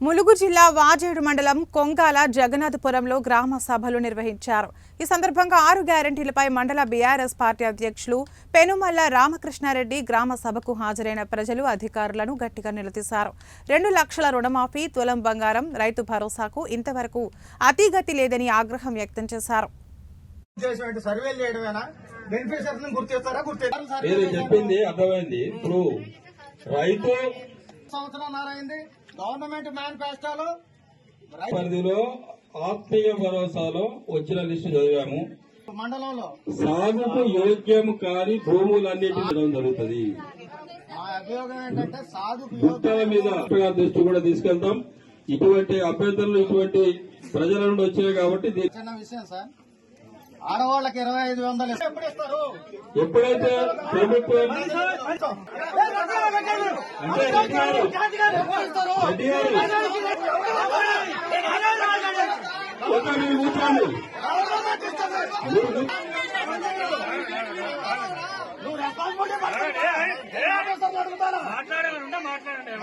ములుగు జిల్లా వాజేడు మండలం కొంగాల జగన్నాథపురంలో గ్రామ సభలు నిర్వహించారు. ఈ సందర్భంగా 6 గ్యారెంటీలపై మండల బీఆర్ఎస్ పార్టీ అధ్యక్షులు పెనుమల్ల రామకృష్ణారెడ్డి గ్రామ సభకు హాజరైన ప్రజలు అధికారులను గట్టిగా నిలదీశారు. 2 లక్షల రుణమాఫీ, తులం బంగారం, రైతు భరోసాకు ఇంతవరకు అతిగతి లేదని ఆగ్రహం వ్యక్తం చేశారు. గవర్నమెంట్ మేనిఫెస్టోలో పరిధిలో ఆత్మీయ భరోసాలో వచ్చిన లిస్టు చదివాము. మండలంలో సాగుకు యోగ్యం కాని భూములన్నింటినీ జరుగుతుంది. మా అభియోగం ఏంటంటే సాగుకు గుర్తాల మీద దృష్టి కూడా తీసుకెళ్తాం. ఇటువంటి అభ్యర్థులు ఇటువంటి ప్రజల నుండి వచ్చినాయి కాబట్టి చిన్న విషయం సార్. ఆడవాళ్ళకి 2500 ఎప్పుడు ఇస్తారు? ఎప్పుడైతే ప్రభుత్వం మాట్లాడాలంటే మాట్లాడండి.